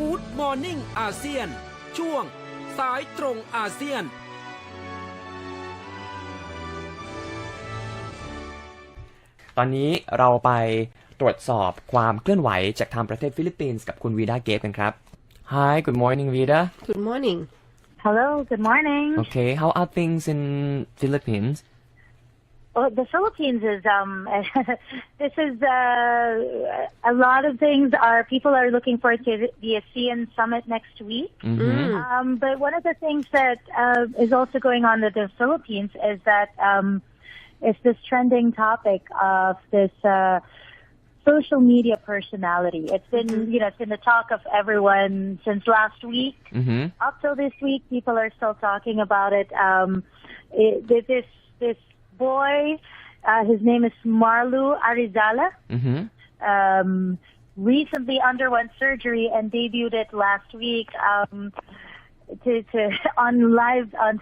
Good Morning อาเซียนช่วงสายตรงอาเซียนตอนนี้เราไปตรวจสอบความเคลื่อนไหวจากทางประเทศฟิลิปปินส์กับคุณวีดาเกฟกันครับ Hi good morning Vida Good morning Hello good morning Okay how are things in Philippines Well, the Philippines is this is a lot of things are people are looking forward to the ASEAN summit next week. But one of the things that is also going on in the Philippines is that it's this trending topic of this social media personality. It's been it's been the talk of everyone since last week. Up till this week, people are still talking about it. This boy, his name is Marlu Arizala, recently underwent surgery and debuted it last week on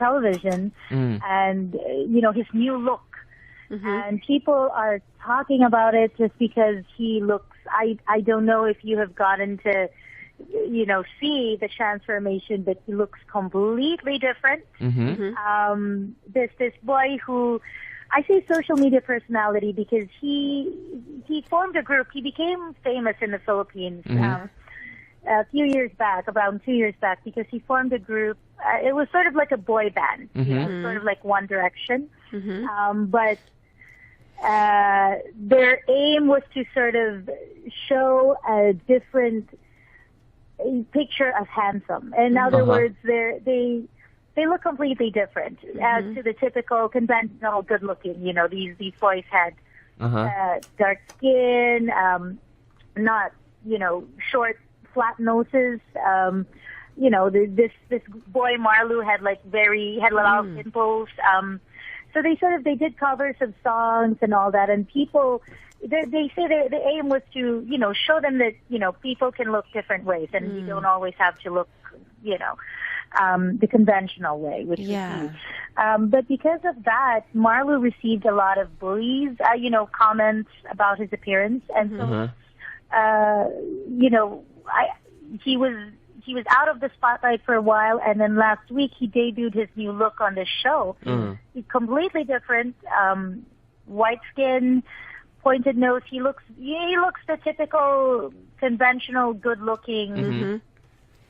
television, and his new look, and people are talking about it just because he looks. I don't know if you have gotten to see the transformation, but he looks completely different. This boy who I say social media personality because he formed a group. He became famous in the Philippines a few years back, around 2 years back, because he formed a group. It was sort of like a boy band, sort of like One Direction, but their aim was to sort of show a different picture of handsome. In other words, they look completely different as to the typical conventional good-looking. These boys had dark skin, not short, flat noses. This boy Marlu had had a lot of pimples. So they did covers of songs and all that, and people. They say the aim was to show them that people can look different ways, and you don't always have to look the conventional way, which is key. But because of that, Marlu received a lot of bullies, comments about his appearance, and so he was out of the spotlight for a while, and then last week he debuted his new look on the show. He's completely different, white skin, pointed nose. He looks the typical conventional good-looking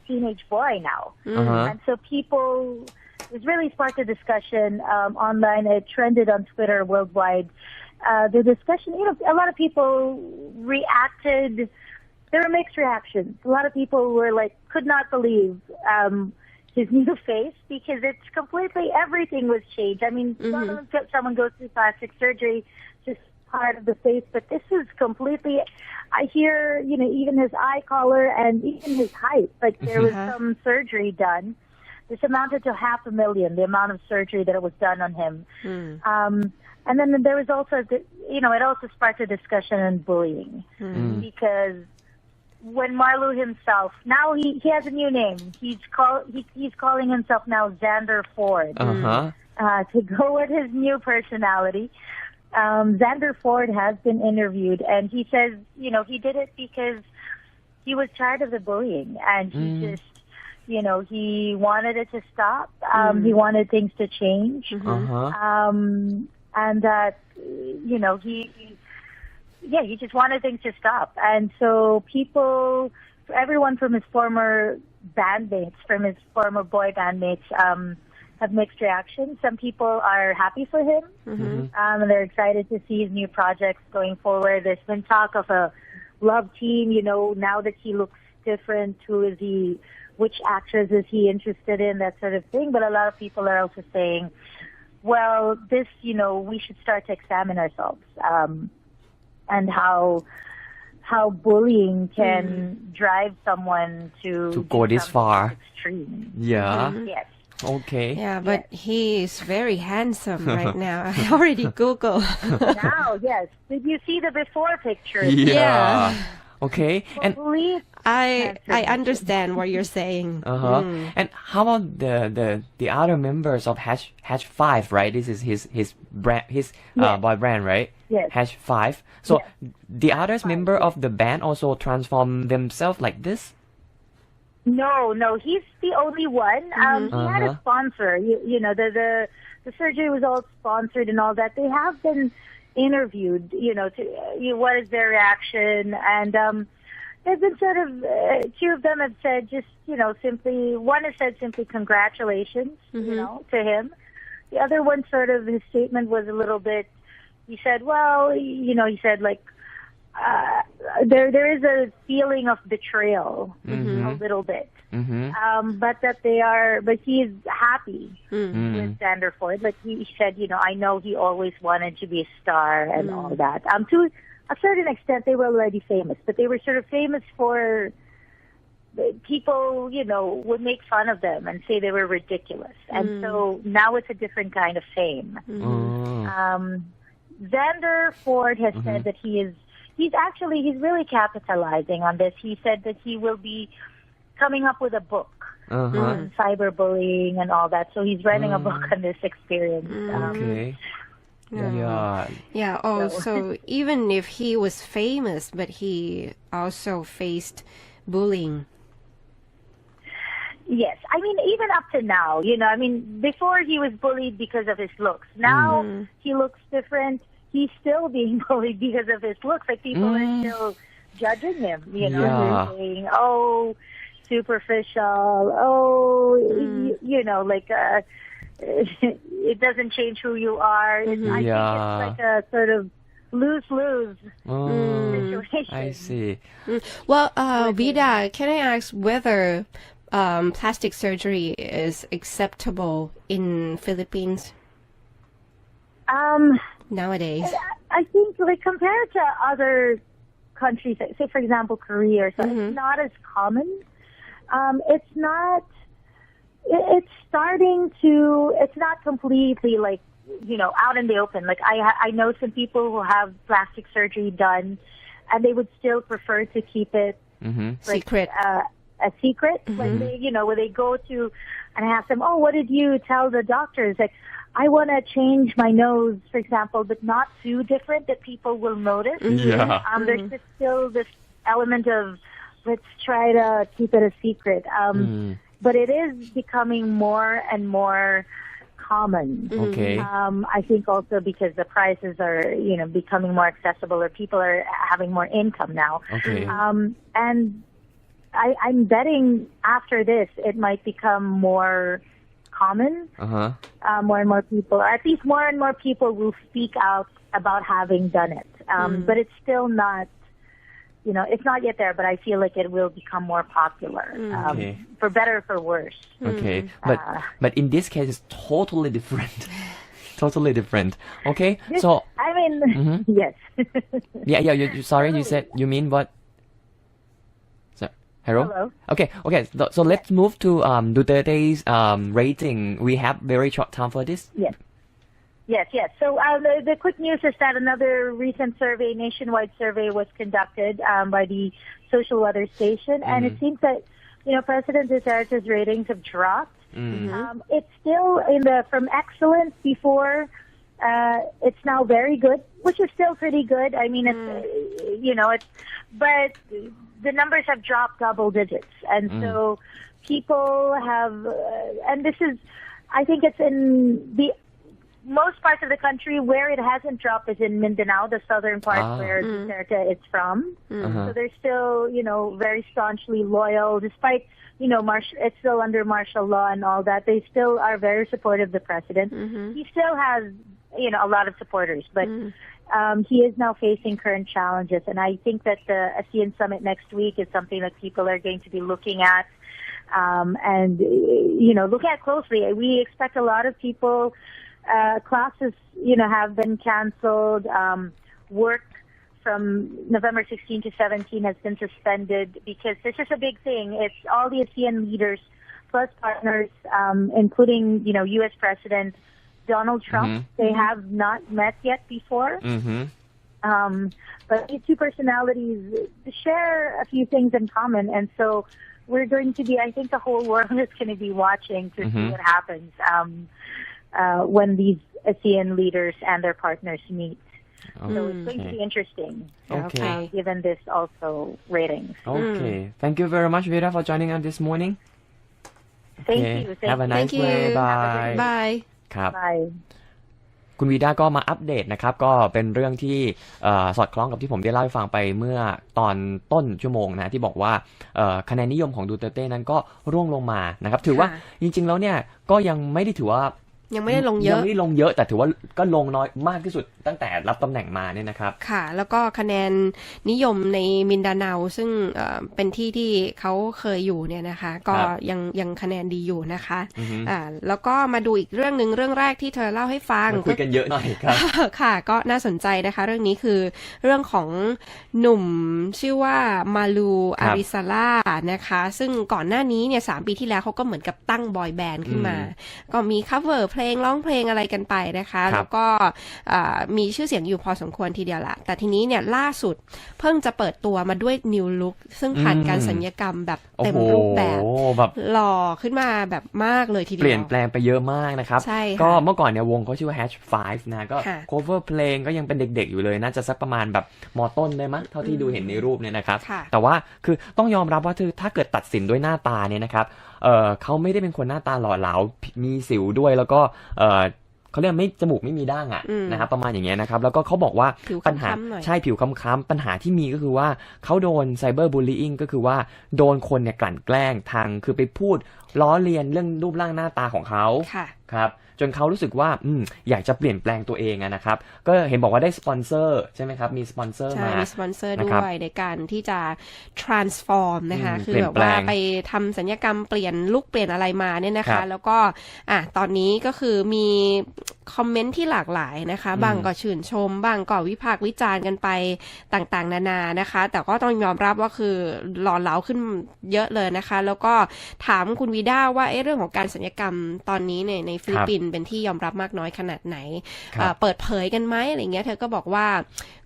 teenage boy now. And so it really sparked a discussion online. It trended on Twitter worldwide. The discussion, a lot of people reacted. There were mixed reactions. A lot of people were could not believe his new face because it's completely, everything was changed. I mean, someone goes through plastic surgery, just part of the face, but this is completely, I hear, even his eye color and even his height, there was some surgery done. This amounted to $500,000, the amount of surgery that was done on him. And then there was also, it also sparked a discussion on bullying because when Marlu himself, now he has a new name. He's calling himself now Xander Ford to go with his new personality. Xander Ford has been interviewed, and he says, he did it because he was tired of the bullying, and he just, he wanted it to stop. He wanted things to change, and that, he just wanted things to stop. And so everyone from his former bandmates, from his former boy bandmates, have mixed reactions. Some people are happy for him, and they're excited to see his new projects going forward. There's been talk of a love team, now that he looks different, who is he, which actress is he interested in, that sort of thing. But a lot of people are also saying, well, this, we should start to examine ourselves, and how bullying can drive someone to go this far. Extreme. Yeah. Yes. Okay. Yeah, but he is very handsome right now. I already Google. Now, yes. Did you see the before picture? Yeah. Okay. And I understand what you're saying. And how about the other members of Hash 5, right? This is his brand, his boy brand, right? Yes. Hash 5. So the others member of the band also transform themselves like this? No, he's the only one. He had a sponsor. You know, the surgery was all sponsored and all that. They have been interviewed, what is their reaction, and they've been sort of, two of them have said just, simply, one has said simply congratulations, to him. The other one sort of, his statement was a little bit, he said, he said like, there is a feeling of betrayal, a little bit. But but he is happy with Sanderford. Like he said, I know he always wanted to be a star and all that. To a certain extent, they were already famous, but they were sort of famous for people, would make fun of them and say they were ridiculous. And so now it's a different kind of fame. Sanderford has said that he's really capitalizing on this. He said that he will be coming up with a book on cyberbullying and all that. So he's writing a book on this experience. Okay. Yeah. So even if he was famous, but he also faced bullying. Yes. I mean, even up to now, before he was bullied because of his looks. Now he looks different. He's still being bullied because of his looks. Like people are still judging him, they're saying, superficial, it doesn't change who you are. I think it's like a sort of lose-lose situation. I see. Well, Vida, can I ask whether plastic surgery is acceptable in Philippines nowadays? I think, compared to other countries, say for example Korea or something, it's not as common. It's not completely out in the open. Like I know some people who have plastic surgery done and they would still prefer to keep it secret. A secret. Like they, where they go to and ask them, what did you tell the doctors? Like, I want to change my nose, for example, but not too different that people will notice. There's just still this element of, let's try to keep it a secret. But it is becoming more and more common. Okay. I think also because the prices are, becoming more accessible, or people are having more income now. Okay. And I'm betting after this, it might become more common. More and more people, or at least more and more people will speak out about having done it. But it's still not, it's not yet there, but I feel like it will become more popular, for better or for worse. Okay, but in this case, it's totally different. Totally different. Okay, so I mean, yes. You sorry, you mean what? Hello? Okay. So let's move to Duterte's rating. We have very short time for this. Yes. So the quick news is that another recent survey, nationwide survey, was conducted by the Social Weather Station, and it seems that President Duterte's ratings have dropped. It's still from excellent before. It's now very good, which is still pretty good. I mean, but the numbers have dropped double digits, and so people have, and this is, I think it's in the most parts of the country. Where it hasn't dropped is in Mindanao, the southern part where Duterte is from. So they're still, very staunchly loyal, despite, it's still under martial law and all that. They still are very supportive of the president. He still has, a lot of supporters, but he is now facing current challenges. And I think that the ASEAN summit next week is something that people are going to be looking at, and, looking at closely. We expect a lot of people. Classes, have been canceled. Work from November 16 to 17 has been suspended because this is a big thing. It's all the ASEAN leaders plus partners, including, U.S. President Donald Trump. They have not met yet before. But these two personalities share a few things in common. And so we're going to be, I think the whole world is going to be watching to see what happens when these ASEAN leaders and their partners meet. So it's going to be interesting. Okay. Given this also ratings. Okay. Thank you very much, Vida, for joining us this morning. Thank Okay. you. Have a nice day. Bye. Bye. ครับ Bye. คุณวีด้าก็มาอัปเดตนะครับก็เป็นเรื่องที่สอดคล้องกับที่ผมได้เล่าให้ฟังไปเมื่อตอนต้นชั่วโมงนะที่บอกว่าคะแนนนิยมของดูเตอร์เต้นั้นก็ร่วงลงมานะครับถือว่าจริงๆแล้วเนี่ยก็ยังไม่ได้ถือว่ายังไม่ได้ลงเยอะแต่ถือว่าก็ลงน้อยมากที่สุดตั้งแต่รับตำแหน่งมาเนี่ยนะครับค่ะแล้วก็คะแนนนิยมในมินดาเนาซึ่งเป็นที่ที่เขาเคยอยู่เนี่ยนะคะก็ยังคะแนนดีอยู่นะคะแล้วก็มาดูอีกเรื่องนึงเรื่องแรกที่เธอเล่าให้ฟังคุยกันเยอะหน่อยครับค่ะก็น่าสนใจนะคะเรื่องนี้คือเรื่องของหนุ่มชื่อว่ามาลูอาริซาล่านะคะซึ่งก่อนหน้านี้เนี่ย3 ปีที่แล้วเขาก็เหมือนกับตั้งบอยแบนด์ขึ้นมาก็มีคัฟเวอร์เพลงร้องเพลงอะไรกันไปนะคะแล้วก็มีชื่อเสียงอยู่พอสมควรทีเดียวละแต่ทีนี้เนี่ยล่าสุดเพิ่งจะเปิดตัวมาด้วย New Look ซึ่งผ่านการศัลยกรรมแบบเต็มรูปแบบหล่อขึ้นมาแบบมากเลยทีเดียวเปลี่ยนแปลงไปเยอะมากนะครับก็เมื่อก่อนเนี่ยวงเขาชื่อว่า Hash 5นะก็ cover เพลงก็ยังเป็นเด็กๆอยู่เลยน่าจะสักประมาณแบบม.ต้นได้มั้ยเท่าที่ดูเห็นในรูปเนี่ยนะครับแต่ว่าคือต้องยอมรับว่าถ้าเกิดตัดสินด้วยหน้าตาเนี่ยนะครับเขาไม่ได้เป็นคนหน้าตาหล่อเหลามีสิวด้วยแล้วก็เขาเรียกไม่จมูกไม่มีด่างนะครับประมาณอย่างเงี้ยนะครับแล้วก็เขาบอกว่าปัญหาใช่ผิวค้ำๆปัญหาที่มีก็คือว่าเขาโดนไซเบอร์บูลลี่ก็คือว่าโดนคนเนี่ยกลั่นแกล้งทางคือไปพูดล้อเลียนเรื่องรูปร่างหน้าตาของเขาครับจนเขารู้สึกว่าอยากจะเปลี่ยนแปลงตัวเองนะครับก็เห็นบอกว่าได้สปอนเซอร์ใช่ไหมครับมีสปอนเซอร์มามีสปอนเซอร์ด้วยในการที่จะ transform นะคะคือแบบว่าไปทำศัลยกรรมเปลี่ยนลุคเปลี่ยนอะไรมาเนี่ยนะคะแล้วก็ตอนนี้ก็คือมีคอมเมนต์ที่หลากหลายนะคะบางก็ชื่นชมบางก็วิพากษ์วิจารณ์กันไปต่างๆนานานะคะแต่ก็ต้องยอมรับว่าคือหล่อเหลาขึ้นเยอะเลยนะคะแล้วก็ถามคุณวีด้าว่าเรื่องของการศัลยกรรมตอนนี้ในฟิลิปปินส์เป็นที่ยอมรับมากน้อยขนาดไหนเปิดเผยกันไหมอะไรเงี้ยเธอก็บอกว่า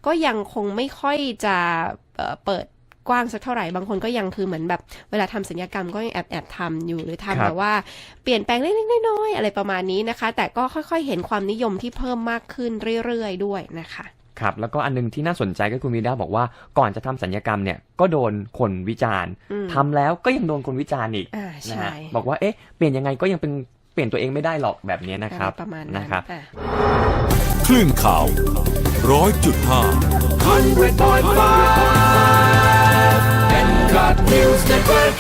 ก็ยังคงไม่ค่อยจะเปิดกว้างสักเท่าไหร่บางคนก็ยังคือเหมือนแบบเวลาทำศัลยกรรมก็ยังแอบทำอยู่หรือทำแบบว่าเปลี่ยนแปลงเล็กๆน้อยๆอะไรประมาณนี้นะคะแต่ก็ค่อยๆเห็นความนิยมที่เพิ่มมากขึ้นเรื่อยๆด้วยนะคะครับแล้วก็อันนึงที่น่าสนใจก็คุณวีด้าบอกว่าก่อนจะทำศัลยกรรมเนี่ยก็โดนคนวิจารณ์ทำแล้วก็ยังโดนคนวิจารณ์อีกนะฮะบอกว่าเปลี่ยนยังไงก็ยังเป็นเปลี่ยนตัวเองไม่ได้หรอกแบบนี้นะครับประมาณนะครับคลื่นข่าว 100.5 100.5 MCOT News Network